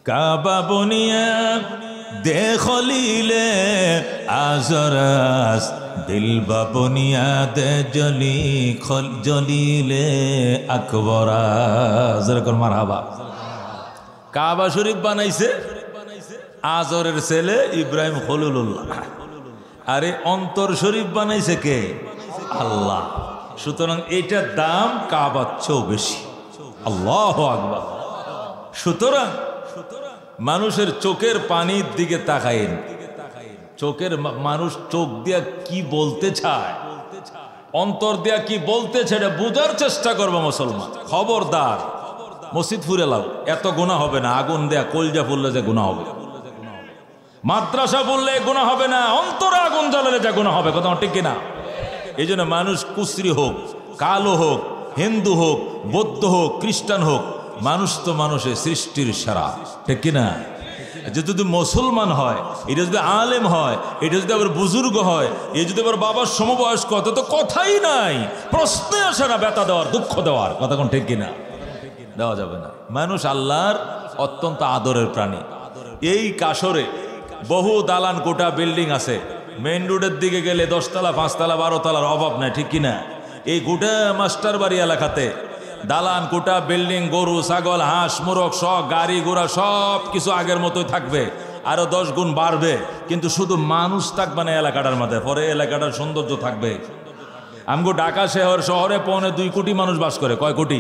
কাবা বনিয়া দে খলিলে আজরাস দিলবা বনিয়া দে জলিলে আকবরা। যেরকম মারহাবা। কাবা শরীফ বানাইছে আজরের ছেলে ইব্রাহিম খলিলুল্লাহ, আরে অন্তর শরীফ বানাইছে কে? আল্লাহ। সুতরাং এইটার দাম কাবার চেয়েও বেশি। আল্লাহু আকবার। সুতরাং মানুষের চোখের পানির দিকে তাকাইন। চোখের মানুষ চোখ দিয়া কি বলতে চায়, অন্তর দিয়া কি বলতে চায়, এটা বোঝার চেষ্টা করবো মুসলমান। খবরদার মসজিদ ফুরে লাও, এত গুনাহ হবে না। আগুন দেয়া কলজা ফুললে যে গুনাহ হবে, মাদ্রাসা বললে গুনাহ হবে না, অন্তরে আগুন জ্বালালে যা গুনাহ হবে। কথা ঠিক কিনা? এই জন্য মানুষ কুশ্রী হোক, কালো হোক, হিন্দু হোক, বৌদ্ধ হোক, খ্রিস্টান হোক, মানুষ তো মানুষের সৃষ্টির সেরা, ঠিক কিনা? যে যদি মুসলমান হয়, এটা যদি আলেম হয়, এটা যদি আবার বুজুর্গ হয়, এ যদি আবার বাবার সমবয়স্ক হয়, তো কথাই নাই, প্রশ্নে আসে না ব্যথা দেওয়ার, দুঃখ দেওয়ার। কথা কোন ঠিক কিনা? দেওয়া যাবে না। মানুষ আল্লাহর অত্যন্ত আদরের প্রাণী। এই কাশরে বহু দালান কোটা বিল্ডিং আছে। মেইন রোডের দিকে গেলে 10 তলা 5 তলা 12 তলার অভাব নাই, ঠিক কিনা? এই গোটা মাস্টার বাড়ি এলাকাতে দালান কোটা বিল্ডিং, গরু ছাগল হাঁস মুরগ সব, গাড়ি ঘোড়া সব কিছু আগের মতোই থাকবে, আরো 10 গুণ বাড়বে, কিন্তু শুধু মানুষ থাকবে না এলাকাটার মধ্যে। পরে এলাকাটার সৌন্দর্য থাকবে। আমগো ঢাকা শহরে 2.25 কোটি মানুষ বাস করে। কয় কোটি?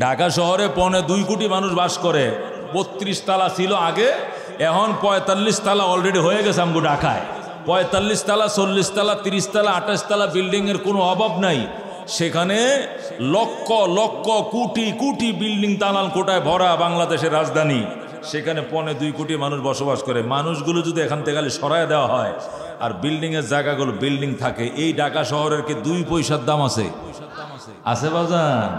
ঢাকা শহরে 2.25 কোটি মানুষ বাস করে। 32 তালা ছিল আগে, এখন 45 তালা অলরেডি হয়ে গেছে আমগো ঢাকায়। 45 তালা 40 তালা 30 তালা 28 তালা বিল্ডিং এর কোনো অভাব নাই। সেখানে লক্ষ লক্ষ কোটি কোটি বিল্ডিং দালান কোটায় ভরা বাংলাদেশের রাজধানী। সেখানে 2.25 কোটি মানুষ বসবাস করে। মানুষগুলো যদি এখান থেকে খালি সরায় দেওয়া হয় আর বিল্ডিং এর জায়গাগুলো বিল্ডিং থাকে, এই ঢাকা শহরের কি 2 পয়সার দাম আছে? আছে বাজান?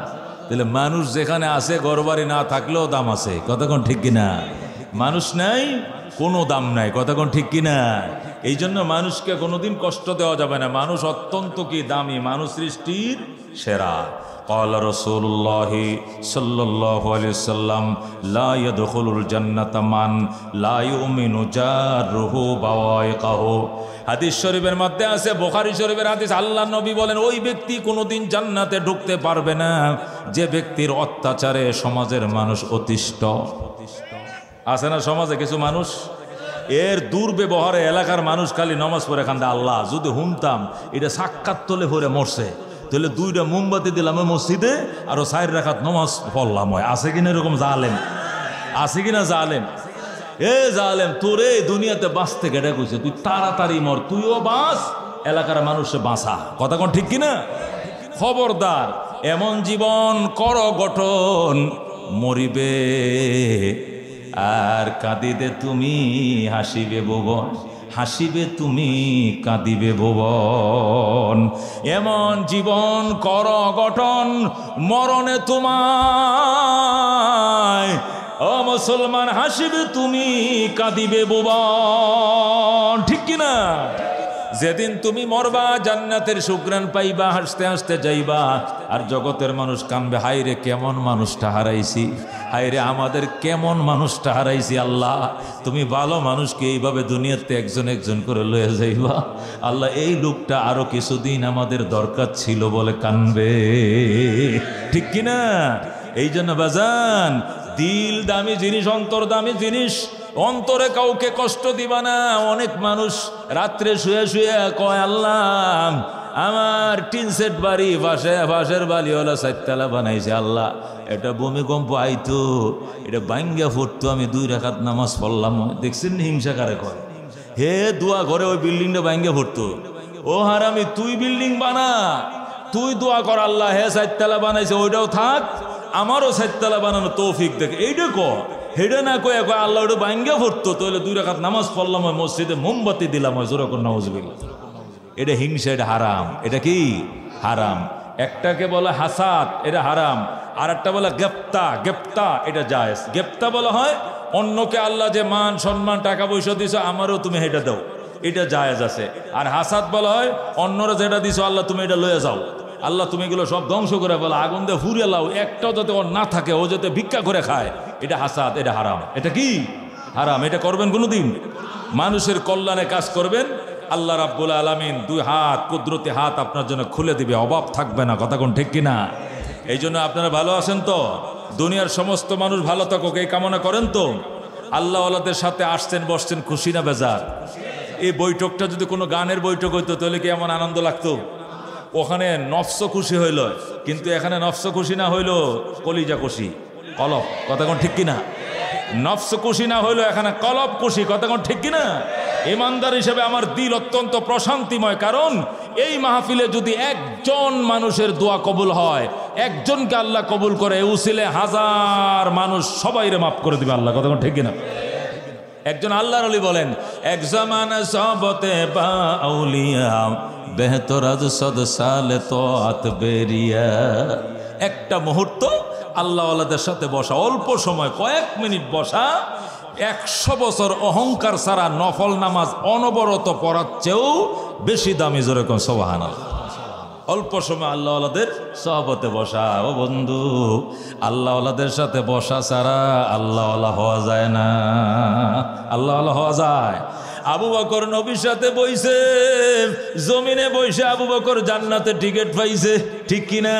তাহলে মানুষ যেখানে আছে, ঘরবাড়ি না থাকলেও দাম আছে। কতক্ষণ ঠিক কিনা? মানুষ নাই, কোনো দাম নাই। কতক্ষণ ঠিক কিনা? এই জন্য মানুষকে কোনোদিন কষ্ট দেওয়া যাবে না। মানুষ অত্যন্ত কি দামি, মানুষ সৃষ্টির সেরা। قال رسول الله صلى الله عليه وسلم لا يدخل الجنة من لا يؤمن جاره بوائقه। হাদিস শরীফের মধ্যে আছে, বুখারী শরীফের হাদিস, আল্লাহর নবী বলেন ওই ব্যক্তি কোনোদিন জান্নাতে ঢুকতে পারবে না যে ব্যক্তির অত্যাচারে সমাজের মানুষ অতিষ্ঠ। আছে না সমাজে কিছু মানুষ, এর দুর্ব্যবহারে এলাকার মানুষ খালি নামাজ পড়ে কান্দে। আল্লাহ যদি হুমতাম এটা সাক্ষাৎ তোলে ভরে মরছে, তাহলে 2টা মোমবাতি দিলাম মসজিদে, আরো 4 রাকাত নামাজ পড়লাম। আছে কিনা এরকম জালেম? আছে কিনা জালেম? এ জালেম, তোরে দুনিয়াতে বাঁচতে কেটে কইছে, তুই তাড়াতাড়ি মর, তুইও বাঁচ, এলাকার মানুষে বাঁচা। কথা কোন ঠিক কিনা? খবরদার এমন জীবন কর গঠন, মরিবে আর কাঁদিবে তুমি, হাসিবে ভুবন, হাসিবে তুমি, কাঁদিবে ভুবন। এমন জীবন কর গঠন, মরণে তোমায় ও মুসলমান হাসিবে তুমি, কাঁদিবে ভুবন। ঠিক কিনা? যেদিন তুমি মরবা জান্নাতের সুঘ্রাণ পাইবা, হাসতে হাসতে যাইবা, আর জগতের মানুষ কামবে, হায়রে কেমন মানুষটা হারাইছি, হায়রে আমাদের কেমন মানুষটা হারাইছি। আল্লাহ তুমি ভালো মানুষকে এইভাবে দুনিয়াতে একজন একজন করে লয়ে যাইবা। আল্লাহ এই লোকটা আরো কিছুদিন আমাদের দরকার ছিল বলে কানবে। ঠিক কিনা? এই জন্য বাজান, দিল দামি জিনিস, অন্তর দামি জিনিস। অন্তরে কাউকে কষ্ট দিবা না। অনেক মানুষ রাত্রে শুয়ে শুয়ে কয়, আল্লাহ আমার টিন সেট বাড়ি, বাঁশের বাড়িওয়ালা 4 তলা বানাইছে, আল্লাহ এটা ভূমিকম্প আইতো, এটা ভাঙ্গা ফুটতো, আমি 2 রাকাত নামাজ পড়লাম। দেখছেন হিংসা কারে কয়? হে দোয়া করে ওই বিল্ডিংটা ভাঙ্গা ফুটতো। ও হারামি, তুই বিল্ডিং বানা, তুই দোয়া কর আল্লাহ হে 4 তলা বানাইছে, ওইটাও থাক, আমারও 4 তলা বানানো তৌফিক দেখ। এইটা ক হেডে না কয়ে কয় আল্লাহ ওটা ভাঙ্গা ফুটতো, তাহলে 2 রাকাত নামাজ পড়লাম, ওই মসজিদে মোমবাতি দিলাম, ওই জোরে করে নাউজুবিল্লাহ। এটা হিংসা, এটা হারাম। এটা কি হারাম? একটাকে বলে হাসাদ, এটা হারাম। আর একটা বলে গেপ্তা, এটা জায়েজ। গেপ্তা বলা হয় অন্যকে আল্লাহ যে মান সম্মান টাকা পয়সা দিছো, আমারও তুমি এটা দাও, এটা জায়েজ আছে। আর হাসাদ বলা হয় অন্যরা যেটা দিছো আল্লাহ তুমি এটা লয়ে যাও, আল্লাহ তুমি এগুলো সব ধ্বংস করে ফেলো, আগুন দিয়ে ফুরিয়ে লাও, একটাও যাতে ওর না থাকে, ও যাতে ভিক্ষা করে খায়, এটা হাসাদ, এটা হারাম। এটা কি হারাম, এটা করবেন কোনোদিন। মানুষের কল্যাণে কাজ করবেন, আল্লাহ রাব্বুল আলামিন দুই হাত, কুদরতি হাত আপনার জন্য খুলে দিবে, অভাব থাকবে না। কথা কোন ঠিক কিনা? এই জন্য আপনারা ভালো আছেন তো? দুনিয়ার সমস্ত মানুষ ভালো থাকুক এই কামনা করেন তো? আল্লাহ ওয়ালাদের সাথে আসছেন, বসছেন, খুশি না বেজার? এই বৈঠকটা যদি কোনো গানের বৈঠক হইতো তাহলে কি এমন আনন্দ লাগতো? ওখানে নফস খুশি হইল, কিন্তু এখানে নফস খুশি না হইল, কলিজা খুশি, কলব। কথা কোন ঠিক কিনা? নফস খুশি না হইলো, এখানে কলব খুশি। কথা কোন ঠিক কিনা? ইমানদার হিসেবে আমার দিল অত্যন্ত প্রশান্তিময়, কারণ এই মাহফিলে যদি একজন মানুষের দোয়া কবুল হয়, একজনকে আল্লাহ কবুল করে, উসিলে হাজার মানুষ সবাইরে মাফ করে দিবে আল্লাহ। কথা কোন ঠিক কিনা? একজন আল্লাহর ওলি বলেন, এক জামানা সবতে বা আউলিয়া বেহতর আজ সদ সালে তো আত বেরিয়া। একটা মুহূর্ত আল্লাহওয়ালাদের সাথে বসা, অল্প সময় কয়েক মিনিট বসা, 100 বছর অহংকার ছাড়া নফল নামাজ অনবরত পড়ার চেয়েও বেশি দামি। জোরে কোন সুবহানাল্লাহ। অল্প সময় আল্লাহওয়ালাদের সহবতে বসা। ও বন্ধু, আল্লাহওয়ালাদের সাথে বসা ছাড়া আল্লাহওয়ালা হওয়া যায় না। আল্লাহওয়ালা হওয়া যায়। আবু বকর নবীর সাথে বইছে, জমিনে বইসে আবু বকর জান্নাতে টিকিট পাইছে, ঠিক কিনা?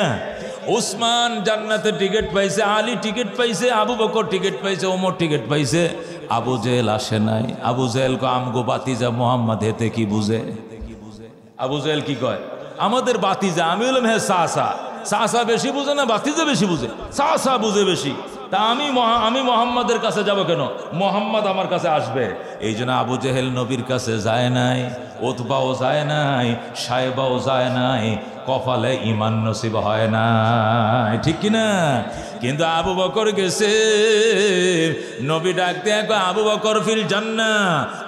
উসমান জান্নাতে টিকিট পাইছে, আলী টিকিট পাইছে, আবু বকর টিকিট পাইছে, ওমর টিকিট পাইছে। আবু জেহেল আসে নাই। আবু জেহেল কো আমগো বাতিজা মোহাম্মদ হেতে কি বুঝে? আবু জেহেল কি কয়? আমাদের বাতিজা। আমি বললাম হ্যাঁ, সাসা বেশি বুঝে না বাতিজা বেশি বুঝে? সাসা বুঝে বেশি। তা আমি মোহাম্মদের কাছে যাব কেন? মোহাম্মদ আমার কাছে আসবে। এই জন্য আবু জেহেল নবীর কাছে যায় নাই, ওতবাও যায় নাই, সাহেবাও যায় নাই, কপালে ইমান নসিব হয় না, ঠিক কিনা? কিন্তু আবু বকর গেছে। নবী ডাক দিয়ে আবু বকর ফিল জান্নাহ,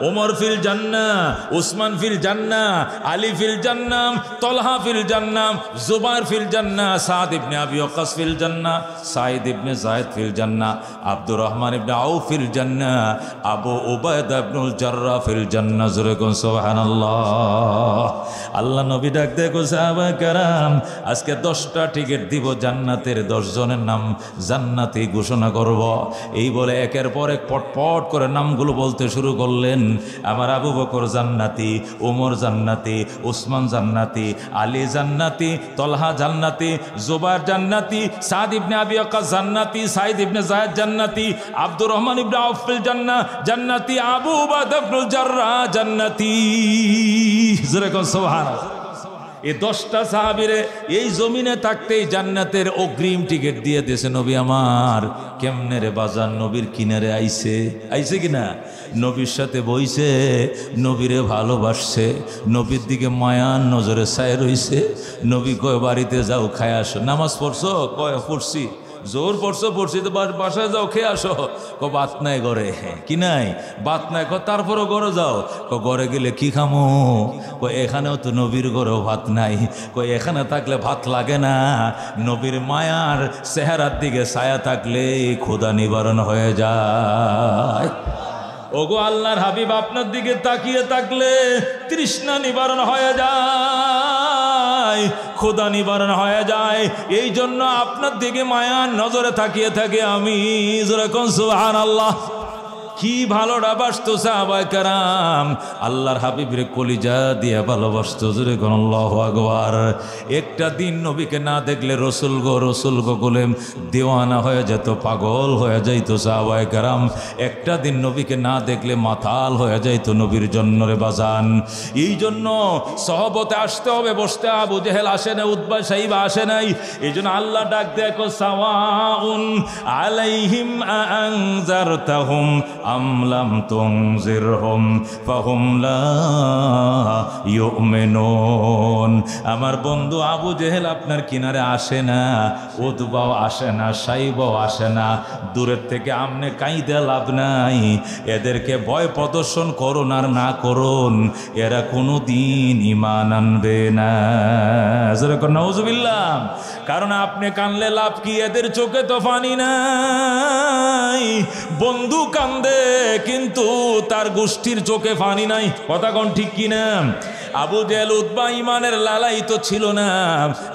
ওমর ফিল জান্নাহ, উসমান ফিল জান্নাহ, আলী ফিল জান্নাহ, তলহা ফিল জান্নাহ, জুবাইর ফিল জান্নাহ, সাদ ইবনে আবি ওয়াক্কাস ফিল জান্নাহ, সাইদ ইবনে যায়েদ ফিল জান্নাহ, আব্দুর রহমান ইবনে আউফ ফিল জান্নাহ, আবু উবায়দা ইবনুল জাররাহ ফিল জান্নাহ। জোরে কোন সুবহানাল্লাহ। আল্লাহ নবী ডাক দিয়ে কইছে, সাহাবায়ে কেরাম, আজকে 10টা টিকিট দিব, জান্নাতের 10 জনের নাম জান্নাতি ঘোষণা করব। এই বলে একের পর এক পটপট করে নামগুলো বলতে শুরু করলেন। আমার আবু বকর জান্নাতি, ওমর জান্নাতি, উসমান জান্নাতি, আলী জান্নাতি, তলহা জান্নাতি, জুবাইর জান্নাতি, সাদ ইবনে আবি ওয়াক্কাস জান্নাতি, সাইদ ইবনে যায়েদ জান্নাতি, আব্দুর রহমান ইবনে আউফ ফিল জান্নাহ জান্নাতি, আবু উবায়দা ইবনুল জাররাহ জান্নাতি। জোরে কোন সুবহানাল্লাহ। এই 10টা সাহাবীরে এই জমিনে থাকতেই জান্নাতের অগ্রিম টিকিট দিয়ে দিয়েছে নবী আমার। কেমনে রে বাজার? নবীর কিনারে আইছে কিনা? নবীর সাথে বইছে, নবীরে ভালোবাসছে, নবীর দিকে মায়ার নজরে চাই রইছে। নবী কয় বাড়িতে যাও, খায় আসো। নামাজ পড়ছো? কয় পড়ছি। জোর পড়ছি তো বাসায় যাও, খেয়ে আসো। বাত নাই ঘরে। কি নাই? বাত নাই। তারপরও ঘরে যাও। ঘরে গেলে কি খামো? এখানেও তো নবীর ঘরেও ভাত নাই। এখানে থাকলে ভাত লাগে না। নবীর মায়ার চেহারার দিকে ছায়া থাকলে ক্ষুধা নিবারণ হয়ে যায়। ওগো আল্লাহর হাবিব, আপনার দিকে তাকিয়ে থাকলে তৃষ্ণা নিবারণ হয়ে যায়, ক্ষুধা নিবারণ হয়ে যায়। এই জন্য আপনার দিকে মায়ার নজরে তাকিয়ে থাকে আমি। জোরে কোন সুবহানাল্লাহ। কি ভালোটা বাসতো সাহাবায়ে কেরাম, আল্লাহর হাবিবের কলিজা দিয়ে ভালোবাসতো। জোরে কোন আল্লাহু আকবার। একটা দিন নবীকে না দেখলে রসুল গো বলে দেওয়ানা হয়ে যেত, পাগল হয়ে যাইতো সাহাবায়ে কেরাম। একটা দিন নবীকে না দেখলে মাতাল হয়ে যাইতো নবীর জন্য রে বাজান। এই জন্য সহবতে আসতে হবে, বসতে। আবু জেহেল আসে না, উতবা সাইবা আসে নাই। এই জন্য আল্লাহ ডাক দেখো, সাওয়াউন আলাইহিম আনজারতাহুম আমলাম তুনজিরহুম ফাহুম লা ইউমিনুন। আমার বন্ধু আবু জেহেল আপনার কিনারে আসে না, উতবাও আসে না, সাইবাও আসে না। দূরের থেকে আমনে কাইদে লাভ নাই। এদেরকে ভয় প্রদর্শন করুন আর না করুন, এরা কোনো দিন ঈমান আনবে না। যেরকম নাউজুবিল্লাহ। কারণ আপনি কানলে লাভ কি? এদের চোখে তো পানি নাই। বন্ধু কান্দে কিন্তু তার গোষ্ঠীর চোখে পানি নাই। কথা কোন ঠিক কিনা? আবু জেহেল উতবা ইমানের লালাই তো ছিল না,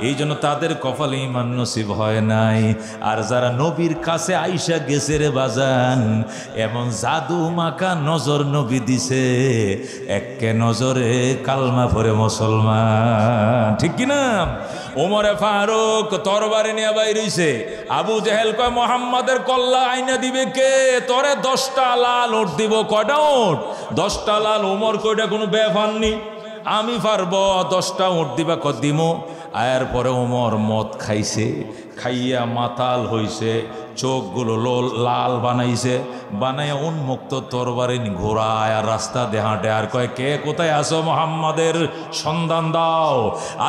এই জন্য তাদের কপালে ইমান নসিব হয় নাই। আর যারা নবীর কাছে আইসা গেছে রে বাজান, এমন জাদু মাখা নজর নবী দিছে, একে নজরে কালমা পড়ে মুসলমান, ঠিক কিনা? ওমরে ফারুক তরবারি নিয়ে বাইর হইছে, আবু জেহেল কয় মোহাম্মদের কল্লা আইনা দিবে কে? তোরে 10টা লাল ওট দিব। কয়টা ওট? 10টা লাল। ওমর কয়টা কোনো ব্যাপারনি, আমি পারবো 10টা ওট দিবা। কদিমো। আয়ার পরে ওমর মদ খাইছে, খাইয়া মাতাল হইছে, চোখগুলো লাল বানাইছে, বানাইয়া উন্মুক্ত তরবারি ঘোরায় আর রাস্তা দেহাটে আর কয়, কে কোথায় আসো? মোহাম্মদের সন্ধান দাও।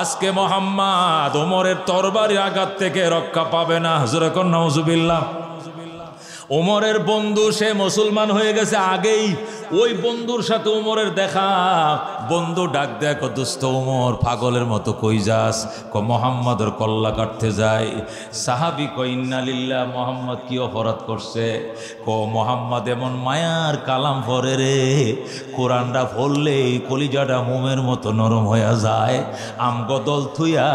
আজকে মোহাম্মদ ওমরের তরবারির আঘাত থেকে রক্ষা পাবে না। হুজুরে কোন নাউজুবিল্লাহ। ওমরের বন্ধু সে মুসলমান হয়ে গেছে আগেই, ওই বন্ধুর সাথে ওমরের দেখা। বন্ধু ডাক দেয়, দোস্ত ওমর পাগলের মতো কই যাস? মোহাম্মদের কল্লা কাটতে যায়। সাহাবি কয়, ইন্না লিল্লাহ, মোহাম্মদ কি অপরাধ করছে? মোহাম্মদ এমন মায়ার কালাম পড়ে রে, কোরআনটা পড়লে কলিজাটা মোমের মতো নরম হয়ে যায়। আমগো দল থুইয়া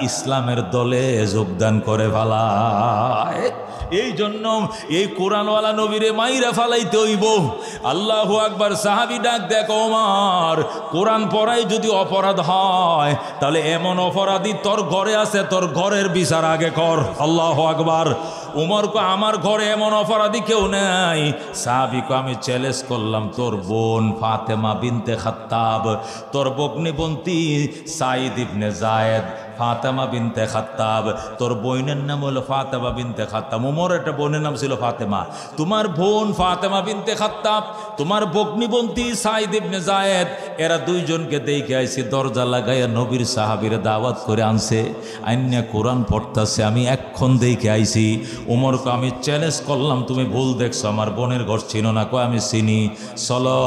ইসলামের দলে যোগদান করে ফেলায়। এই জন্য এই কোরআনওয়ালা নবীরে মাইরা ফালাইতে হইব। আল্লাহু আকবার। সাহাবী ডাক দেখ, ওমর কোরআন পড়াই যদি অপরাধ হয়, তাহলে এমন অপরাধী তোর ঘরে আছে, তোর ঘরের বিচার আগে কর। আল্লাহু আকবার। ওমর কো, আমার ঘরে এমন অপরাধী কেউ নাই। সাহাবী কো, আমি চ্যালেঞ্জ করলাম, তোর বোন ফাতেমা বিনতে খাত্তাব, তোর বগ্নিবন্তী সাইদ ইবনে জায়েদ, ফাতেমা বিনতে খাত্তাব, তোর বোনের নাম হলো ফাতেমা বিনতে খাত্তাব। ওমর একটা বোনের নাম ছিল ফাতেমা। তোমার বোন ফাতেমা বিনতে খাত্তাব, তোমার বগ্নিবন্তী সাইদ ইবনে জায়েদ, এরা দুইজনকে দেখে আইছি দরজা লাগাইয়া নবীর সাহাবীর দাওয়াত করে আনছে, আইন্যা কোরআন পড়তাছে, আমি এক্ষণ দেখে আইছি। ওমর কো, আমি চ্যালেঞ্জ করলাম, তুমি ভুল দেখছো, আমার বোনের ঘর ছিল না। কয়, আমি চিনি, চলো।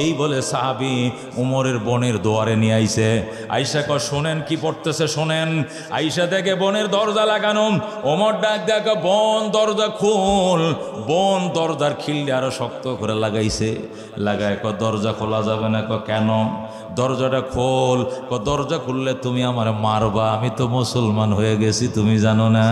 এই বলে সাহাবী ওমরের বোনের দুয়ারে নিয়ে আইছে। আইসা কয়, শোনেন কি পড়তেছে, শোনেন। আইসা দেখে বোনের দরজা লাগানো। ওমর ডাক দেখ, বোন দরজা খোল। বোন দরজার খিল্লি আরো শক্ত করে লাগাইছে। লাগায় কয়, দরজা খোলা যাবে না। কয়, কেন? দরজাটা খোল। দরজা খুললে তুমি আমার মারবা, আমি তো মুসলমান হয়ে গেছি, তুমি জানো না।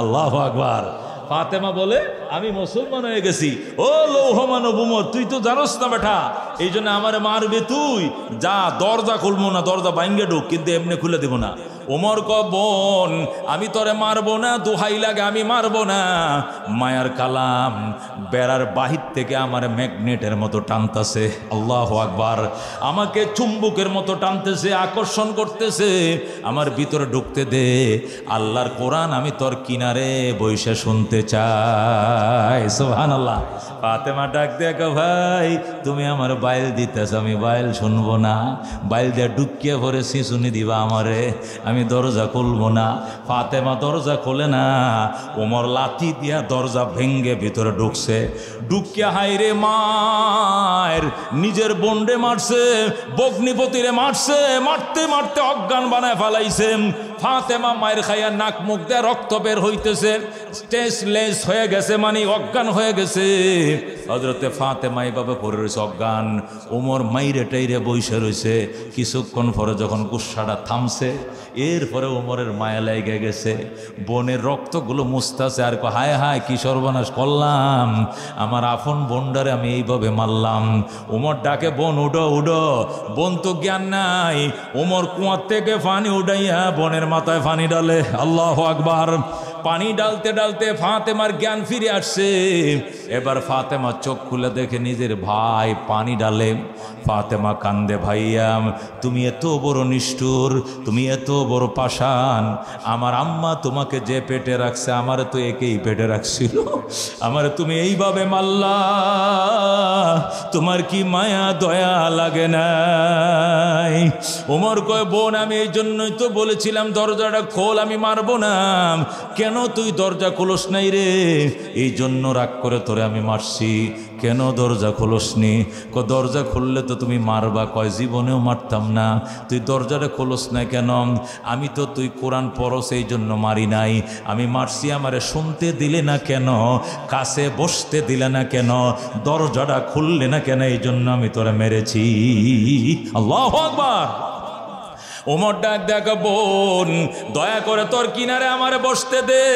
আল্লাহু আকবার। ফাতেমা বলে, আমি মুসলমান হয়ে গেছি। ও লৌহমানব ওমর, তুই তো জানোস না বেটা, এই জন্য আমারে মারবে তুই। যা, দরজা খুলবো না, দরজা ভাঙ্গে ঢুক, কিন্তু এমনি খুলে দেব না। ওমর ক, বোন আমি তোরে মারবো না, দোহাই লাগে আমি মারবো না। মায়ার কালাম বেড়ার বাহির থেকে আমার ম্যাগনেটের মতো টানতেছে। আল্লাহু আকবার। আমাকে চুম্বকের মতো টানতেছে, আকর্ষণ করতেছে, আমার ভিতরে ঢুকতে দে। আল্লাহর কোরআন আমি তোর কিনারে বইসা শুনতে চাই। সুবহানাল্লাহ। ফাতেমা ডাক দেখো, ভাই তুমি আমার বাইল দিতেছ, আমি বাইল শুনবো না। বাইল দিয়ে ডুকিয়ে ভরে শিশুনি দিবা আমারে, আমি দরজা খুলবো না। ফাতেমা দরজা খোলে না। ওমর লাঠি দিয়া দরজা ভেঙ্গে ভিতরে ঢুকছে। ঢুকিয়া হাইরে মায়ের নিজের বোনরে মারছে, বগ্নিপতিরে মারছে, মারতে মারতে অজ্ঞান বানায় ফেলাইছে। ফাতেমা মায়ের খাইয়া নাক মুখ দিয়ে রক্ত বের হইতেছে, স্টেজলেস হয়ে গেছে, মানে অজ্ঞান হয়ে গেছে। হযরতে ফাতেমা এইভাবে পড়ে রয়েছে অজ্ঞান। ওমর মাইরে টাইরে বইসে রয়েছে। কিছুক্ষণ পরে যখন গুসাটা থামছে, এরপরে ওমরের মায়া লেগে গেছে। বোনের রক্তগুলো মুছতাছে আর হায় হায় কি সর্বনাশ করলাম, আমার আপন বোনটারে আমি এইভাবে মারলাম। ওমর ডাকে, বোন উডো উডো। বোন তো জ্ঞান নাই। ওমর কুয়ার থেকে পানি উঠাইয়া বোনের মাথায় পানি ডালে। আল্লাহু আকবার। পানি ডালতে ডালতে ফাতেমার জ্ঞান ফিরে আসছে। এবার ফাতেমা চোখ খুলে দেখে নিজের ভাই পানি ডালে। ফাতেমা কান্দে, ভাইয়া তুমি এত বড় নিষ্ঠুর, তুমি এত বড় পাষাণ। আমার আম্মা তোমাকে যে পেটে রাখছে, আমারে তো একেই পেটে রাখছিল, আমারে তুমি এইভাবে মারলা, তোমার কি মায়া দয়া লাগে নাই? ওমর কয়, বোন আমি এই জন্যই তো বলেছিলাম দরজাটা খোল, আমি মারবো না। কেন কেন তুই দরজা খোলস নাই রে? এই জন্য রাগ করে তোরে আমি মারছি। কেন দরজা খোলসনি? দরজা খুললে তো তুমি মারবা। কয় জীবনেও মারতাম না। তুই দরজাটা খোলস না কেন? আমি তো তুই কোরআন পড়স এই জন্য মারি নাই। আমি মারছি আমারে শুনতে দিলে না কেন, কাছে বসতে দিলে না কেন, দরজাটা খুললে না কেন, এই জন্য আমি তোরা মেরেছি। আল্লাহু আকবার। ওমর ডাক দেখ, বোন দয়া করে তোর কিনারে আমারে বসতে দে,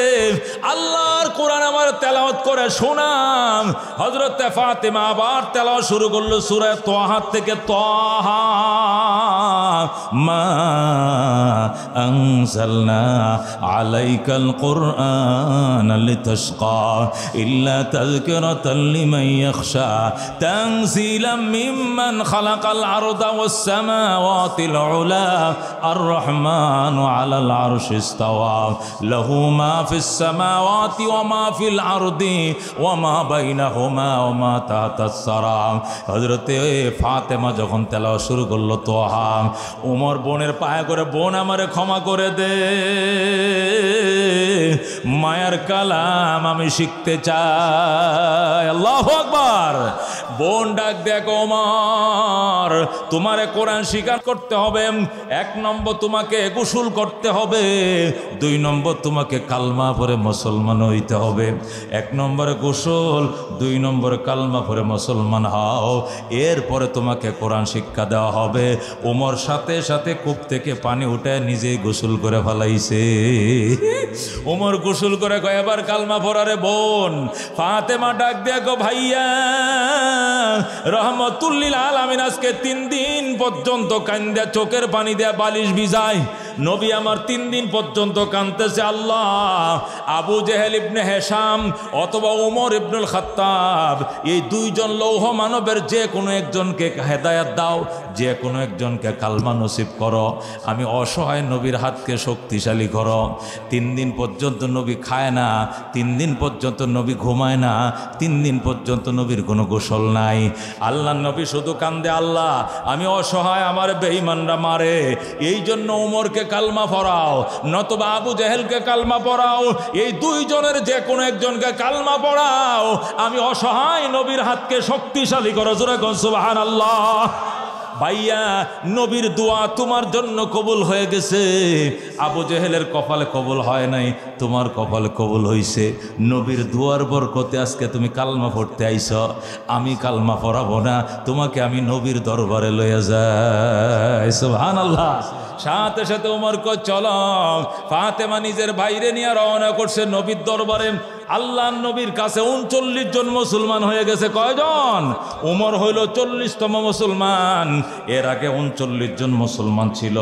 আল্লাহর কোরআন আমার তেলাওয়াত করে শোনাম। হযরত ফাতেমা আবার তেলাওয়াত শুরু করলো সূরা তাহা থেকে, তাহা মা আনজালনা আলাইকাল কুরআন লিতাশকা ইল্লা তাযকিরাতাল লিমান ইয়াখশা তানজিলাম মিম্মান খালাকাল আরদা ওয়াস সামাওয়াতিল উলা الرحمن على العرش استوى له ما في السماوات وما في الأرض وما بينهما وما تحت الثرى। হযরতে ফাতেমা যখন তেলাওয়াত শুরু করলো তোহা, ওমর বোনের পায়ে করে, বোন আমারে ক্ষমা করে দে, মায়ার কালাম আমি শিখতে চাই। আল্লাহু আকবার। বোন ডাক দেখ, ওমর তোমারে কোরআন স্বীকার করতে হবে। 1 নম্বর তোমাকে গোসল করতে হবে, 2 নম্বর তোমাকে কালমা পড়ে মুসলমান হইতে হবে। 1 নম্বরে গোসল, 2 নম্বরে কালমা পড়ে মুসলমান হও, এরপরে তোমাকে কোরআন শিক্ষা দেওয়া হবে। ওমর সাথে সাথে কূপ থেকে পানি উঠে নিজেই গোসল করে ফেলাইছে। ওমর গোসল করে কয় এবার কালমা পড়ারে। বোন ফাতেমা ডাক দেয়া, গো ভাইয়া রহমতুল লিল আলামিন আজকে 3 দিন পর্যন্ত কান্দে চোখের পানি দেয়া বালিশ ভিজায়। নবী আমার 3 দিন পর্যন্ত কাঁদতেছে। আল্লাহ, আবু জেহেল ইবনে হেশাম অথবা ওমর ইবনুল খাত্তাব, এই 2 জন লৌহ মানবের যে কোনো একজনকে হেদায়াত দাও, যে কোনো একজনকে কালমা নসিব করো। আমি অসহায় নবীর হাতকে শক্তিশালী করো। 3 দিন পর্যন্ত নবী খায় না, 3 দিন পর্যন্ত নবী ঘুমায় না, 3 দিন পর্যন্ত নবীর কোনো গোসল নাই। আল্লাহ নবী শুধু কান্দে, আল্লাহ আমি অসহায়, আমার বেঈমানরা মারে, এই জন্য ওমরকে কালমা পড়াও, নতুবা আবু জেহেলকে কালমা পড়াও, এই 2 জনের যে কোনো একজনকে কালমা পড়াও। আমি অসহায় নবীর হাতকে শক্তিশালী করো। জোরে কোন সুবহানাল্লাহ। ভাইয়া নবীর দোয়া তোমার জন্য কবুল হয়ে গেছে। আবু জেহেলের কপালে কবুল হয় নাই, তোমার কপালে কবুল হইছে। নবীর দোয়ার বরকতে আজকে তুমি কালমা পড়তে আইছ। আমি কালমা পড়াবো না, তোমাকে আমি নবীর দরবারে লইয়া যাই। সুবহানাল্লাহ। সাথে সাথে ওমর কয় চলো। ফাতেমা নিজের ভাইরে নিয়ে রওনা করছে নবীর দরবারে। আল্লাহ নবীর কাছে 39 জন মুসলমান হয়ে গেছে। কয়জন? ওমর হইল 40তম মুসলমান। এর আগে 39 জন মুসলমান ছিল।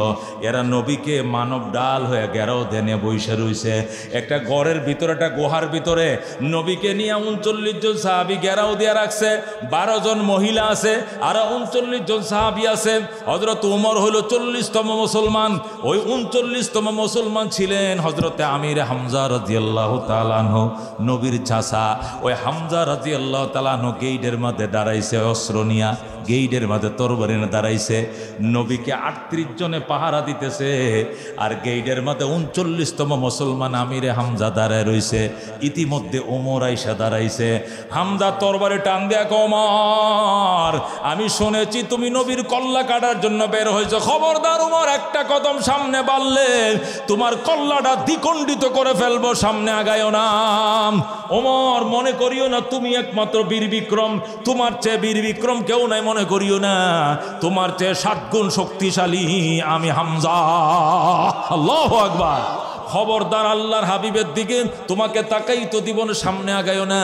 এরা নবীকে মানব ডাল হয়ে গেরাও দেনে বৈশা রইছে। একটা ঘরের ভিতরে, একটা গুহার ভিতরে নবীকে নিয়ে 39 জন সাহাবী গেরাও দিয়ে রাখছে। 12 জন মহিলা আছে, আর 39 জন সাহাবী আছে। হযরত ওমর হইল 40তম মুসলমান। ওই 39তম মুসলমান ছিলেন হযরতে আমির হামজা রাদিয়াল্লাহু তাআলা আনহু, নবীর চাচা। ওই হামজা রাদিয়াল্লাহু তাআলা আনহু গেইটের মধ্যে দাঁড়াইছে অস্ত্র নিয়া, গেইটের মধ্যে তরবারি নিয়ে দাঁড়াইছে। নবীকে 38 জনে পাহারা দিতেছে, আর গেইটের মধ্যে 39তম মুসলমান আমিরে হামজা দাঁড়ায় রইছে। ইতিমধ্যে ওমর আইসা দাঁড়াইছে। হামজা তরবারি টান দেয়া, ওমর আমি শুনেছি তুমি নবীর কল্লা কাটার জন্য বের হয়েছে। খবরদার ওমর, একটা কদম সামনে বাড়লে তোমার কল্লাটা দ্বিখণ্ডিত করে ফেলবো, সামনে আগায়ও না। ওমর মনে করিও না তুমি একমাত্র বীর বিক্রম, তোমার চেয়ে বীর বিক্রম কেউ নাই মনে করিও না, তোমার চেয়ে 60 গুণ শক্তিশালী আমি হামজা। আল্লাহু আকবার। খবরদার আল্লাহর হাবিবের দিকে তোমাকে তাকাই তো দিব না, সামনে আগায়ও না।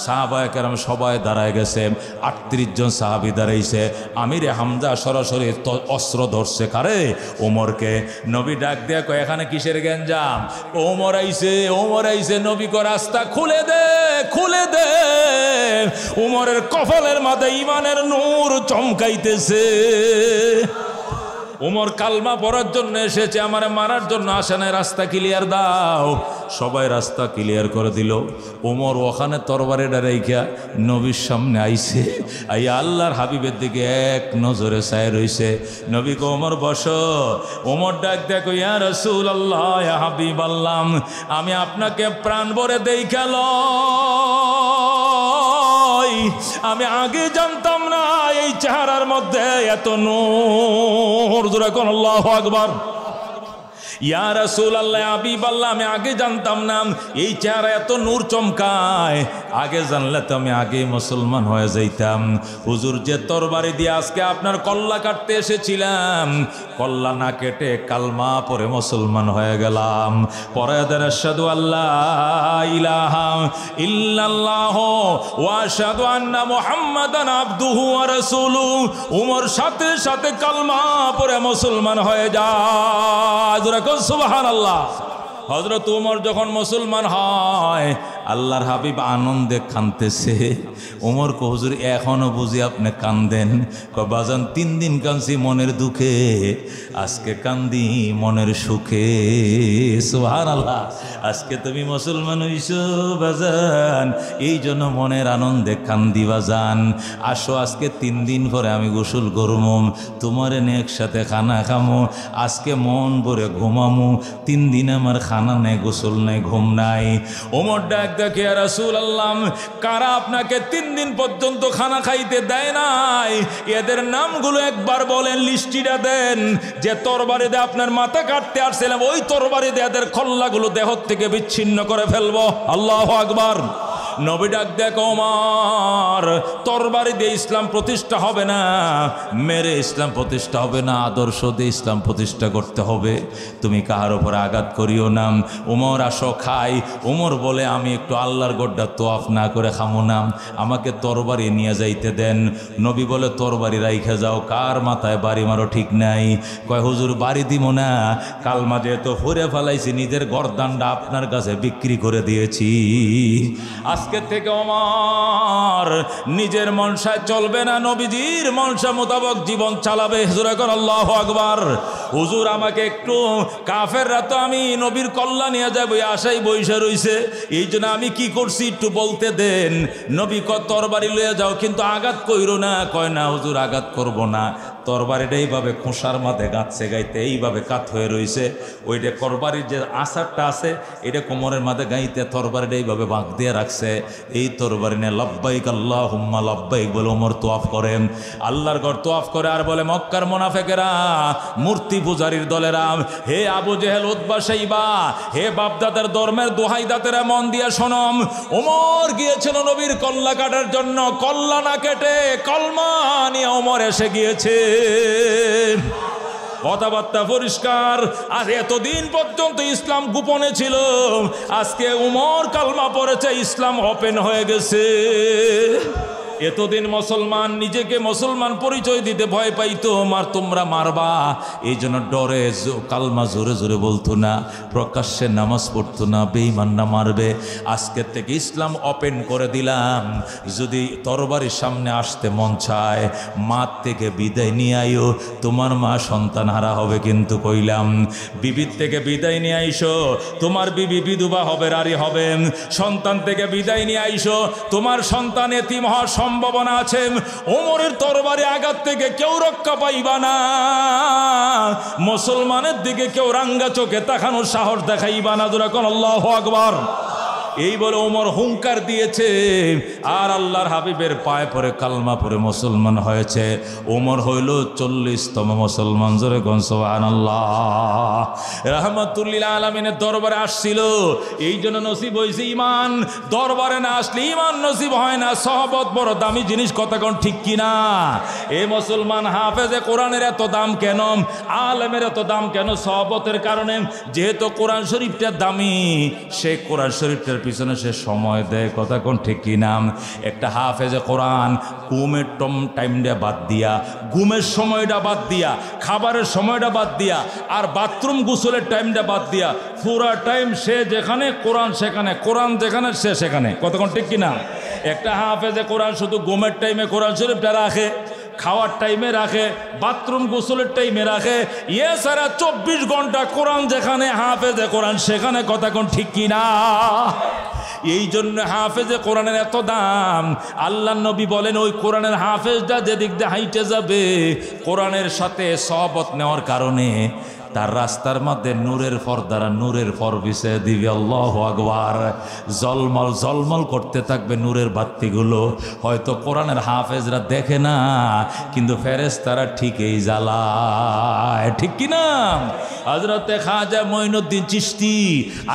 সাহাবায়ে কেরাম সবাই দাঁড়ায় গেছে। 38 জন সাহাবী দাঁড়াইছে। আমিরে হামজা সরাসরি অস্ত্র ধরছে কারে? ওমরকে। নবী ডাক দেয়া কয় এখানে কিসের গ্যাঞ্জাম? ওমর আইছে, ওমর আইছে। নবী কয় রাস্তা খুলে দে, খুলে দে। ওমরের কপালের মাথায় ঈমানের নূর চমকাইতেছে। ওমর কালমা পড়ার জন্য এসেছে, আমার মারার জন্য আসে না, রাস্তা ক্লিয়ার দাও। সবাই রাস্তা ক্লিয়ার করে দিল। ওমর ওখানে তরবারিটা রেখা নবীর সামনে আইছে, আই আল্লাহর হাবিবের দিকে এক নজরে চায় রইছে। নবীকে ওমর বসো। ওমর ডাক দেখো, ইয়া রাসূলুল্লাহ, ইয়া হাবিবাল্লাহ, আমি আপনাকে প্রাণ ভরে দেখা লই, আমি আগে জানতাম না এই চেহারার মধ্যে এত নূর। জোরে কোন আল্লাহু আকবার। ইয়া রাসূলুল্লাহ, হাবিবাল্লাহ, আমি আগে জানতাম না এই চেহারা এত নূর চমকায়, আগে জানলে তো আমি আগে মুসলমান হয়ে যাইতাম। হুজুর, যে তরবারি দিয়ে আজকে আপনার কল্লা কাটতে এসেছিলাম, কল্লা না কেটে কালমা পরে মুসলমান হয়ে গেলাম। পরে আশহাদু আল্লাহ ইলাহা ইল্লাল্লাহ ওয়া আশহাদু আন্না মুহাম্মাদান আবদুহু ওয়া রাসূলুহু। উমর সাথে সাথে কালমা পরে মুসলমান হয়ে যায়। সুবহানাল্লাহ। হযরত উমর যখন মুসলমান হয়, আল্লাহর হাবিব আনন্দে কাঁদতেছে। উমর কো, হুজুর এখনো বুঝি আপনি কান্দেন? কয়, বাজান 3 দিন কাঁদছি মনের দুঃখে, আজকে কান্দি মনের সুখে। সুবহানাল্লাহ। আজকে তুমি মুসলমান হইছো বাজান, এই জন্য মনের আনন্দে কান্দি বাজান। আসো আজকে 3 দিন পরে আমি গোসল করবো, তোমার একসাথে খানা খামো, আজকে মন ভরে ঘুমামো। 3 দিন আমার খানা নেই, গোসল নেই, ঘুম নাই। ওমর ডাক দেখে, ইয়া রাসূলুল্লাহ, কারা আপনাকে 3 দিন পর্যন্ত খানা খাইতে দেয় নাই? এদের নামগুলো একবার বলেন, লিস্টিটা দেন। যে তরবারি দিয়ে আপনার মাথা কাটতে আসছিলাম, ওই তরবারি দিয়ে এদের খল্লাগুলো দেহ থেকে বিচ্ছিন্ন করে ফেলবো। আল্লাহু আকবার। নবী ডাক দেখো, ওমর, তরবারি দিয়ে ইসলাম প্রতিষ্ঠা হবে না, মেরে ইসলাম প্রতিষ্ঠা হবে না, আদর্শ দিয়ে ইসলাম প্রতিষ্ঠা করতে হবে। তুমি কাহার উপর আঘাত করিও না। ওমর, আসো খাই। ওমর বলে, আমি একটু আল্লাহর গড্ডা তোয়াফ না করে খামো না, আমাকে তরবারি নিয়ে যাইতে দেন। নবী বলে, তরবারি রাইখা যাও, কার মাথায় বাড়ি মারো ঠিক নাই। কয়, হুজুর বাড়ি দিব না, কালমা যেহেতু ফুরে ফেলাইছি, নিজের গর্দানটা আপনার কাছে বিক্রি করে দিয়েছি। আজকে থেকে ওমর নিজের মনসায় চলবে না, নবীজির মনসা মোতাবেক জীবন চালাবে। হুজুর এখন আল্লাহু আকবার। হুজুর, আমাকে একটু, কাফেররা তো আমি নবীর কল্লা নিয়ে যাবো আশাই বইসা রইছে, এই জন্য আমি কি করছি একটু বলতে দেন। নবী কয়, তরবারি লইয়া যাও, কিন্তু আঘাত কইরো না। কয়, না হুজুর, আঘাত করব না। তরবারিটা এইভাবে খোঁসার মাঝে গাঁথছে গাইতে, এইভাবে কাত হয়ে রয়েছে। ওইটা তরবারির যে আসারটা আছে, এটা কোমরের মাঝে গাইতে তরবারিটা এইভাবে বাঁক দিয়ে রাখছে। এই তরবারি নিয়ে লব্বাইক আল্লাহুম্মা লব্বাইক বলে ওমর তোয়াফ করেন, আল্লাহর ঘর তোয়াফ করে। আর বলে, মক্কার মুনাফিকেরা, মূর্তি পূজারীর দলেরা, হে আবু জেহেল, উতবা, শাইবা, হে বাপদাদের ধর্মের দোহাই দাতেরা, মন দিয়া শোনম। ওমর গিয়েছিল নবীর কল্লা কাটার জন্য, কল্লা না কেটে কলমা নিয়ে ওমর এসে গিয়েছে। কথাবার্তা পরিষ্কার। আর এতদিন পর্যন্ত ইসলাম গোপনে ছিল, আজকে উমর কালমা পড়েছে, ইসলাম ওপেন হয়ে গেছে। এতদিন মুসলমান নিজেকে মুসলমান পরিচয় দিতে ভয় পাইতো, তোমরা মারবা, এই জন্য ডরে কালমা জোরে জোরে বলতো না, প্রকাশ্যে নামাজ পড়তো না, বেঈমানরা মারবে। আজকের থেকে ইসলাম ওপেন করে দিলাম। যদি তরবারির সামনে আসতে মন চায়, মা থেকে বিদায় নিয়ে আইও, তোমার মা সন্তান হারা হবে কিন্তু কইলাম। বিবির থেকে বিদায় নিয়ে আইসো, তোমার বিবি বিধবা হবে, রারি হবে। সন্তান থেকে বিদায় নিয়ে আইসো, তোমার সন্তান এতিম হওয়ার সম্ভাবনা আছে। ওমরের তরবারি আঘাত থেকে কেউ রক্ষা পাইবা না। মুসলমানের দিকে কেউ রাঙ্গা চোখে তাকানোর সাহস দেখাইবা না। যখন আল্লাহু আকবার এই বলে ওমর হুঙ্কার দিয়েছে, আর আল্লাহর হাবিবের পায়ে পরে কালমা পরে মুসলমান হয়েছে। ওমর হইল 40তম মুসলমান। জোরে কোন সুবহানাল্লাহ। রাহমাতুল্লিল আলামিনের দরবারে আসছিল, এই জন্য নসিব হয়েছে ইমান। দরবারে না আসলে ইমান নসিব হয় না। সহবত বড় দামি জিনিস, কথা কোন ঠিক কিনা? এই মুসলমান হাফেজে কোরআনের এত দাম কেন? আলেমের এত দাম কেন? সহবতের কারণে। যেহেতু কোরআন শরীফটা দামি, সে কোরআন শরীফটার পিছনে সে সময় দেয়, কথা কোন ঠিক কিনা? একটা হাফেজে কোরআন ঘুমের টাইমটা বাদ দিয়া, ঘুমের সময়টা বাদ দিয়া, খাবারের সময়টা বাদ দিয়া, আর বাথরুম গোসলের টাইমটা বাদ দিয়া, পুরা টাইম সে যেখানে কোরআন সেখানে, কোরআন যেখানে সে সেখানে, কথা কোন ঠিক কিনা? একটা হাফেজে কোরআন শুধু ঘুমের টাইমে কোরআন শরীফটা রাখে, খাওয়ার টাইমে রাখে, বাথরুম গোসলের টাইমে রাখে, এছাড়া 24 ঘন্টা কোরআন যেখানে হাফেজে কোরআন সেখানে কথা কোন ঠিক কিনা? এই জন্য হাফেজে কোরআনের এত দাম। আল্লাহ নবী বলেন ওই কোরআনের হাফেজটা যেদিক দিয়ে হাইটে যাবে কোরআনের সাথে সহবত নেওয়ার কারণে তার রাস্তার মধ্যে নূরের পর্দারা নূরের পর বিছিয়ে দিবে। আল্লাহু আকবার। জলমল জলমল করতে থাকবে নূরের বাতিগুলো। হয়তো কোরআনের হাফেজরা দেখে না, কিন্তু ফেরেশতারা ঠিকই জ্বালায়, ঠিক কিনা? হযরতে খাজা মঈনুদ্দিন চিশতি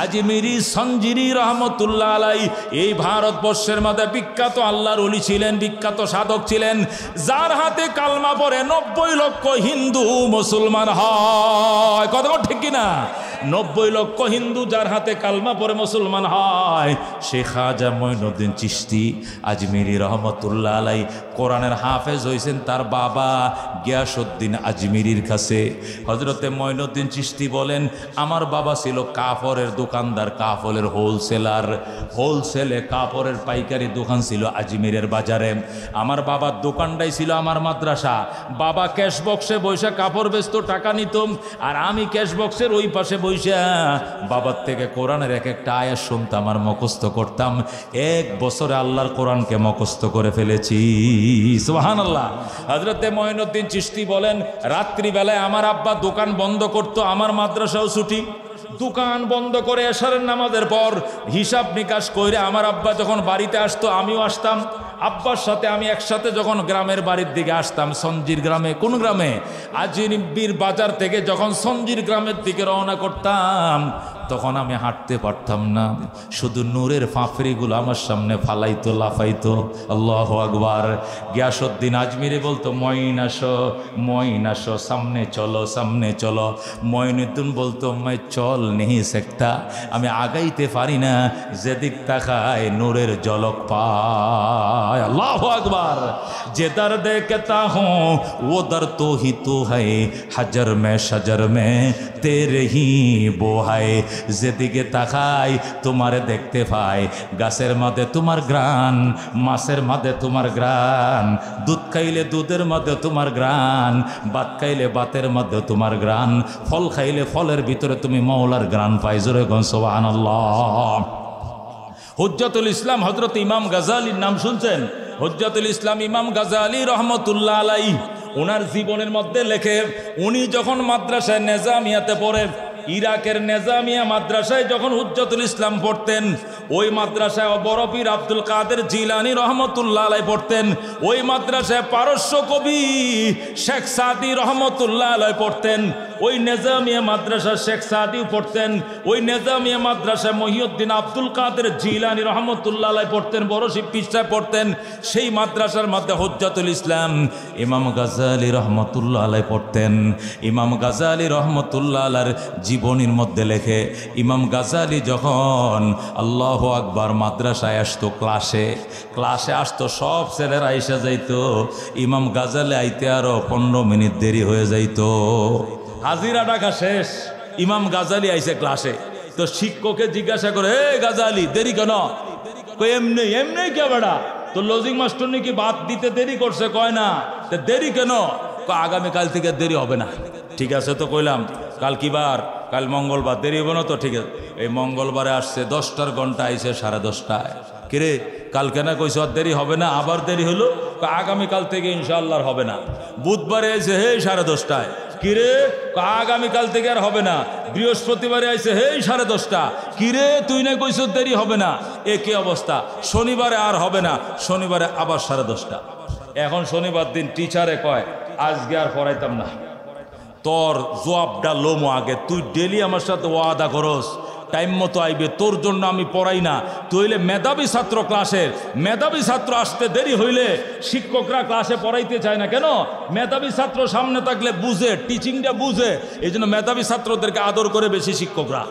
আজমিরি সঞ্জিরি রহমতুল্লাহ আলাই এই ভারতবর্ষের মধ্যে বিখ্যাত আল্লাহর ওলি ছিলেন, বিখ্যাত সাধক ছিলেন, যার হাতে কালমা পড়ে 90 লক্ষ হিন্দু মুসলমান হয়। কথা ঠিক কিনা? 90 লক্ষ হিন্দু যার হাতে কালমা পড়ে মুসলমান হয়, সে খাজা মঈনুদ্দিন চিশতি আজমিরি রহমতুল্লাহ আলাই কোরআনের হাফেজ হয়েছেন তার বাবা গিয়াসউদ্দিন আজমিরির কাছে। হযরতে মঈনুদ্দিন চিশতি বলেন আমার বাবা ছিল কাপড়ের দোকানদার, কাপড়ের হোলসেলার, হোলসেলে কাপড়ের পাইকারি দোকান ছিল আজমিরের বাজারে। আমার বাবার দোকানটাই ছিল আমার মাদ্রাসা। বাবা ক্যাশ বক্সে বৈশা কাপড় বেচতো, টাকা নিত, আর আমি ক্যাশ বক্সের ওই পাশে বৈশা বাবার থেকে কোরআনের এক একটা আয়াত শুনতাম আর মুখস্থ করতাম। 1 বছরে আল্লাহর কোরআনকে মুখস্থ করে ফেলেছি। সুবহানাল্লাহ। হযরতে মঈনুদ্দিন চিশতি বলেন রাত্রিবেলায় আমার আব্বা দোকান বন্ধ করতো, আমার মাদ্রাসাও ছুটি, দোকান বন্ধ করে এশারের নামাজের পর হিসাব নিকাশ করে আমার আব্বা যখন বাড়িতে আসতো আমিও আসতাম। আব্বার সাথে আমি একসাথে যখন গ্রামের বাড়ির দিকে আসতাম, সঞ্জির গ্রামে, কোন গ্রামে? আজিমির বাজার থেকে যখন সঞ্জির গ্রামের দিকে রওনা করতাম তখন আমি হাঁটতে পারতাম না, শুধু নূরের ফাঁফড়িগুলো আমার সামনে ফালাইতো, লাফাইতো। আল্লাহু আকবার। গিয়াসউদ্দিন আজমিরি বলতো মঈন আসো, মঈন আসো, সামনে চলো, সামনে চলো। মঈনুদ্দিন বলতো मैं চল नहीं सकता, আমি আগাইতে পারি না, যেদিক তাকায় নূরের ঝলক পায়। আল্লাহু আকবার। যে দর দেখতা হুঁ वो दर तो ही तो है, हजर में शजर में तेरे ही बो है। যেদিকে তাকাই তোমারে দেখতে পাই, গাছের মধ্যে তোমার গ্রান, মাছের মধ্যে তোমার গ্রান, দুধ খাইলে দুধের মধ্যে তোমার গ্রান, ভাত খাইলে ভাতের মধ্যে তোমার গ্রান, ফল খাইলে ফলের ভিতরে তুমি মওলার গ্রান পাই। জোরে কোন সুবহানাল্লাহ। হুজ্জাতুল ইসলাম হযরত ইমাম গাজালির নাম শুনছেন? হুজ্জাতুল ইসলাম ইমাম গাজালি রহমতুল্লাহ আলাইহি ওনার জীবনের মধ্যে লেখে উনি যখন মাদ্রাসায় নেজামিয়াতে পড়ে, ইরাকের নেজামিয়া মাদ্রাসায় যখন হুজ্জাতুল ইসলাম পড়তেন, ওই মাদ্রাসায় বড় পীর আব্দুল কাদের জিলানী রহমতুল্লাহ আলাইহি পড়তেন, ওই মাদ্রাসায় পারস্য কবি শেখ সাদি রহমতুল্লাহ আলাইহি পড়তেন, ওই নেজামিয়া মাদ্রাসা শেখ সাদিও পড়তেন, ওই নেজামিয়া মাদ্রাসায় মহিউদ্দিন আব্দুল কাদের জিলানী রহমতুল্লাহ আলাইহি পড়তেন, বড় শিব পীর পড়তেন। সেই মাদ্রাসার মধ্যে হুজ্জাতুল ইসলাম ইমাম গাজালি রহমতুল্লাহ আলাইহি পড়তেন। ইমাম গাজালি রহমতুল্লাহ আলাইহির জীবনীর মধ্যে লেখে ইমাম গাজালি যখন আল্লাহু আকবার মাদ্রাসায় আসতো, ক্লাসে আসতো, সব ছেলেরা এসে যাইতো, ইমাম গাজালি আইতে আরো 15 মিনিট দেরি হয়ে যাইতো। হাজিরা টাকা শেষ, ইমাম গাজালি আইছে ক্লাসে, তো শিক্ষককে জিজ্ঞাসা করে এ গাজালি দেরি কেন? এমনি এমনি কে বেড়া, তো লজিং মাস্টার নাকি বাদ দিতে দেরি করছে, কয় না দেরি কেন? আগামীকাল থেকে দেরি হবে না। ঠিক আছে, তো কইলাম কাল কি বার? কাল মঙ্গলবার, দেরি হবে না তো? ঠিক আছে। এই মঙ্গলবারে আসছে 10টার ঘন্টা, আইসে 10:30টায়। কিরে কালকে না কইস দেরি হবে না, আবার দেরি হলো, আগামীকাল থেকে ইনশাআল্লাহ হবে না। বুধবারে আইসে হে 10:30টায়, কিরে আগামীকাল থেকে আর হবে না। বৃহস্পতিবারে আইসে হে 10:30টা, কিরে তুই না কইস দেরি হবে না। একই অবস্থা। শনিবারে আর হবে না, শনিবারে আবার 10:30টা। এখন শনিবার দিন টিচারে কয় আজকে আর পড়াইতাম না, তোর জবাবটা লোমো আগে, তুই ডেলি আমার সাথে ওয়াদা করস টাইম মতো আইবে, তোর জন্য আমি পড়াই না। তুই হইলে মেধাবী ছাত্র, ক্লাসের মেধাবী ছাত্র, আসতে দেরি হইলে শিক্ষকরা ক্লাসে পড়াইতে চায় না। কেন? মেধাবী ছাত্র সামনে থাকলে বুঝে, টিচিংটা বুঝে, এই জন্য মেধাবী ছাত্রদেরকে আদর করে বেশি শিক্ষকরা।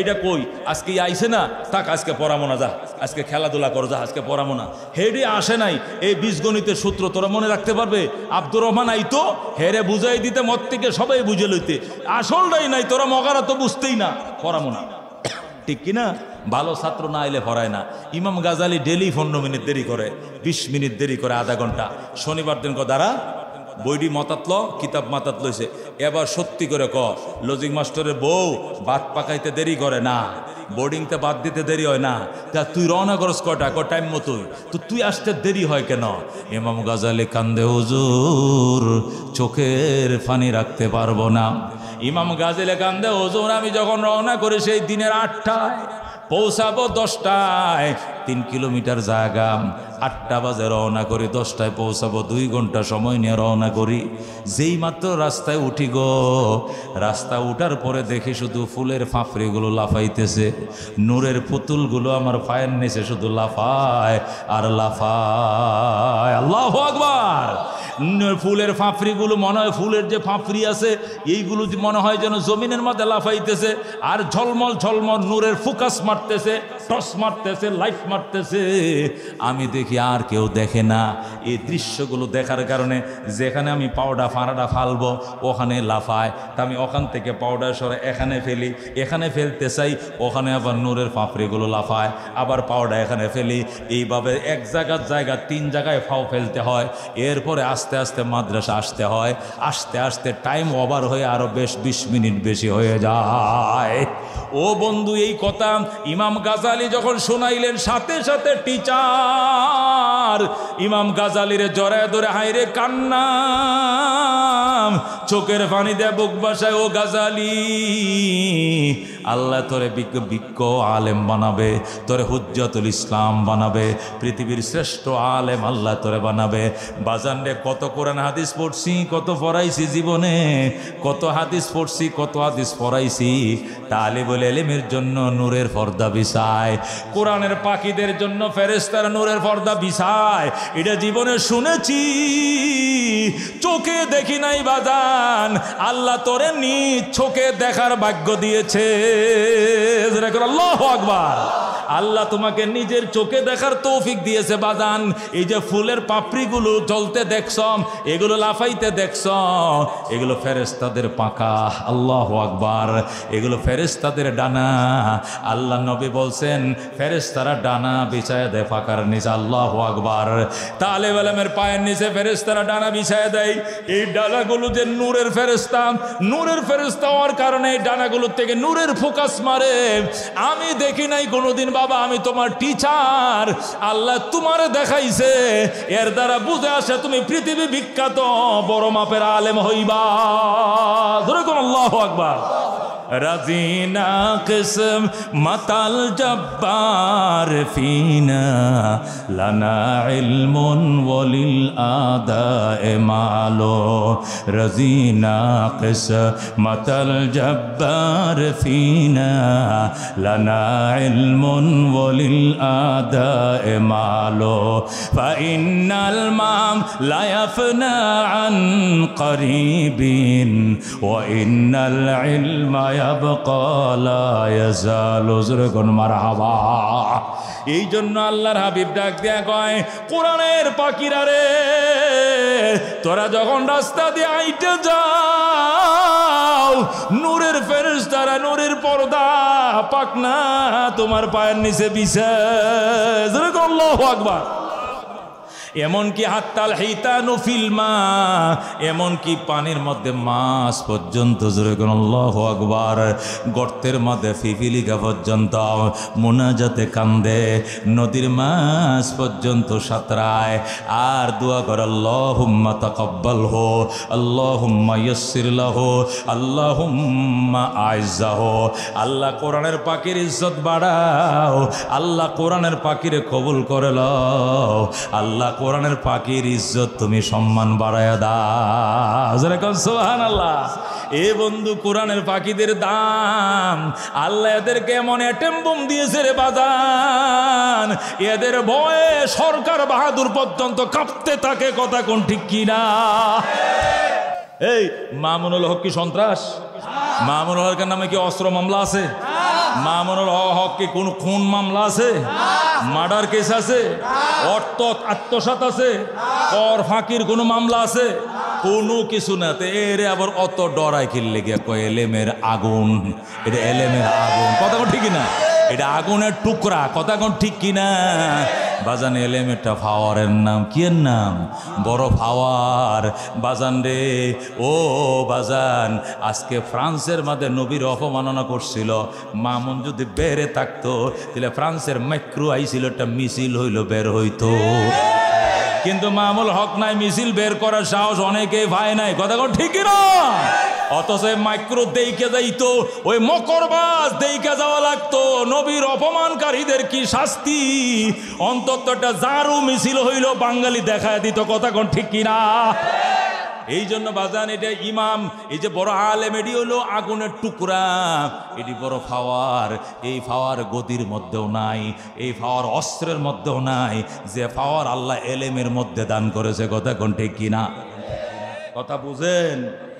এটা কই আজকে আইসে না, থাক আজকে পড়ামো না, যা আজকে খেলাধুলা কর, যা আজকে পড়ামো না। হেডি আসে নাই, এই বীজগণিতের সূত্র তোরা মনে রাখতে পারবে? আব্দুর রহমান আইতো, হেরে বুঝাই দিতে, মত থেকে সবাই বুঝে লইতে, আসলটাই নাই, তোরা মগারা তো বুঝতেই না, পড়ামো না। ঠিক কিনা? ভালো ছাত্র না আইলে পড়ায় না। ইমাম গাজালি ডেলি 15 মিনিট দেরি করে, 20 মিনিট দেরি করে, আধা ঘন্টা। শনিবার দিন দ্বারা বইটি মতাতল, কিতাব মাতাত লইছে। এবার সত্যি করে লজিক মাস্টারের বউ ভাত পাকাইতে দেরি করে না, বোর্ডিংতে বাদ দিতে দেরি হয় না। তা তুই রওনা করস কটা? টাইম মতোই। তো তুই আসতে দেরি হয় কেন? ইমাম গাজালি কান্দে, হুজুর চোখের পানি রাখতে পারবো না। ইমাম গাজালি কান্দে, হুজুর আমি যখন রওনা করি সেই দিনের 8টায়, পৌঁছাবো 10টায়, 3 কিলোমিটার জায়গা, 8টা বাজে রওনা করি, 10টায় পৌঁছাবো, 2 ঘন্টা সময় নিয়ে রওনা করি। যেই মাত্র রাস্তায় উঠি গো, রাস্তা উঠার পরে দেখি শুধু ফুলের ফাঁপড়িগুলো লাফাইতেছে, নূরের পুতুলগুলো আমার পায়ের নিচে শুধু লাফায় আর লাফায়। আল্লাহু আকবার। ফুলের ফাঁপড়িগুলো মনে হয়, ফুলের যে ফাঁপড়ি আছে এইগুলো মনে হয় যেন জমিনের মধ্যে লাফাইতেছে, আর ঝলমল ঝলমল নূরের ফোকাস মারতেছে, টস মারতেছে, লাইট মারতেছে। আমি দেখি আর কেউ দেখে না। এই দৃশ্যগুলো দেখার কারণে যেখানে আমি পাউডার ফাঁড়াটা ফালবো ওখানে লাফায়, তা আমি ওখান থেকে পাউডার সরে এখানে ফেলি, এখানে ফেলতে চাই, ওখানে আবার নূরের ফাঁপড়িগুলো লাফায়, আবার পাউডার এখানে ফেলি। এইভাবে এক জায়গায় 3 জায়গায় ফাও ফেলতে হয়। এরপরে আস্তে আস্তে মাদ্রাসা আসতে হয়। আসতে আস্তে টাইম ওভার হয়ে আরো বেশ 20 মিনিট বেশি হয়ে যায়। ও বন্ধু, এই কথা ইমাম গাজালি যখন শোনাইলেন, সাথে সাথে টিচার ইমাম গাজালিরে জড়ায় ধরে হাইরে কান্না, চোখের পানি দেয় বুক বাসায়। ও গাজালি, আল্লাহ তোরে বিজ্ঞ আলেম বানাবে, তোরে হুজ্জতুল ইসলাম বানাবে, পৃথিবীর শ্রেষ্ঠ আলেম আল্লাহ তোরে বানাবে। বাজান রে, কত কোরআন হাদিস পড়ছি, কত পড়াইছি জীবনে, কত হাদিস পড়ছি, কত হাদিস পড়াইছি। তালিবুল ইলমের জন্য নূরের পর্দা বিছায়, কোরআনের পাখিদের জন্য ফেরেশতারা নূরের পর্দা বিছায়। এটা জীবনে শুনেছি, চোখে দেখি নাই বাজান। আল্লাহ তোরে নিজ চোখে দেখার ভাগ্য দিয়েছে। আল্লাহু আকবার। আল্লাহ তোমাকে নিজের চোখে দেখার তৌফিক দিয়েছে বাজান। এই যে ফুলের পাপড়িগুলো জ্বলতে দেখছ, এগুলো লাফাইতে দেখছ, এগুলো ফেরেশতাদের পাখা। আল্লাহু আকবার। এগুলো ফেরেশতাদের ডানা। আল্লাহ নবী বলছেন ফেরেশতারা ডানা বিছায় দেয় পাখার নিচে। আল্লাহু আকবার। তালেব ইলমের পায়ের নিচে ফেরেশতারা ডানা বিছায় দেয়। এই ডানাগুলো যে নূরের ফেরেশতা, নূরের ফেরেশতা হওয়ার কারণে এই ডানাগুলো থেকে নূরের ফোকাস মারে। আমি দেখি নাই কোনোদিন বাবা, আমি তোমার টিচার, আল্লাহ তোমারে দেখাইছে, এর দ্বারা বুঝে আসে তুমি পৃথিবী বিখ্যাত বড় মাপের আলেম হইবা। ধরে কোন আল্লাহু আকবার। রাজিনা কিসম মাতাল জব্বার ফিনা লানা ইলমুন ওয়ালিল আদায়ে মালো। রাজিনা কিসম মাতাল জব্বার ফিনা লানা ইলমুন ওয়ালিল আদায়ে মালো। ফাইন্নাল মাম লা ইয়াফনা আন করিবিন ওয়া ইন্নাল ইলমা এই জন্য আল্লাহর হাবিব ডাক দেয়া কয়, কোরআনের পাখিরা রে, তোরা যখন রাস্তা দিয়ে আইতে যাও, নূরের ফেরেশতারা নূরের পর্দা পাকনা তোমার পায়ের নিচে বিছায়। আল্লাহু আকবার। এমনকি হাত্তাল হিতানু ফিলমা, এমনকি পানির মধ্যে মাছ পর্যন্ত, জোরে কোন আল্লাহু আকবার, গর্তের মধ্যে পিপিলিকা পর্যন্ত মুনাজাতে কান্দে, নদীর মাছ পর্যন্ত সাঁতরায় আর দোয়া করে আল্লাহুম্মা তাকাব্বালহু, আল্লাহুম্মা ইয়াসসির লাহু, আল্লাহুম্মা আইজ্জাহু। আল্লাহ কোরআনের পাখির ইজ্জত বাড়াও, আল্লাহ কোরআনের পাখিরে কবুল করে লও, আল্লাহ কোরআনের পাখির ইজ্জত তুমি সম্মান বাড়ায়া দাও। সুবহানাল্লাহ। এ বন্ধু, কোরআনের পাখিদের দাম আল্লাহ এদেরকে এমন অ্যাটম বোম দিয়েছে রে বাজান, এদের ভয়ে সরকার বাহাদুর পর্যন্ত কাঁপতে থাকে। কথা কোন ঠিক কিনা? এই মামুনুল হক কি সন্ত্রাস? মামুনুল হকের নামে কি অস্ত্র মামলা আছে? মামুনুল হক কি কোন খুন মামলা আছে? মার্ডার কেস আছে? অর্থ আত্মসাৎ আছে? কর ফাঁকির কোনো মামলা আছে? কোনো কিছু না। তো এরে আবার অত ডরাই কিনলে গিয়া কয় এলেমের আগুন, এটা এলেমের আগুন। কথা ঠিকই না? এটা আগুনের টুকরা, কথা কোন ঠিক কিনা? বাজান এলেম একটা পাওয়ারের নাম, কি এর নাম? বড় পাওয়ার বাজান রে। ও বাজান, আজকে ফ্রান্সের মধ্যে নবীর অপমাননা করছিল, মামুন যদি বেড়ে থাকতো তাহলে ফ্রান্সের মাইক্রো আইছিল, একটা মিছিল হইল, বের হইতো। কিন্তু মামুল হক নাই, মিছিল বের করার সাহস অনেকেই ভাই নাই, কথা কোন ঠিক কিনা? অথচ মাইক্রো দেইকে যাইতো, ওই মকরবাজ দেইকে যাওয়া লাগতো। নবীর অপমানকারীদের কি শাস্তি, অন্তত একটা জারু মিছিল হইল বাঙালি দেখায় দিত, কথা কোন ঠিক কিনা? এই জন্য বাজান এটা ইমাম, এই যে বড় আলেম, এটি হলো আগুনের টুকরা, এটি বড় পাওয়ার। এই পাওয়ার গদির মধ্যেও নাই, এই পাওয়ার অস্ত্রের মধ্যেও নাই, যে পাওয়ার আল্লাহ এলেমের মধ্যে দান করেছে, কথা কোন ঠিক কিনা? কথা বুঝেন?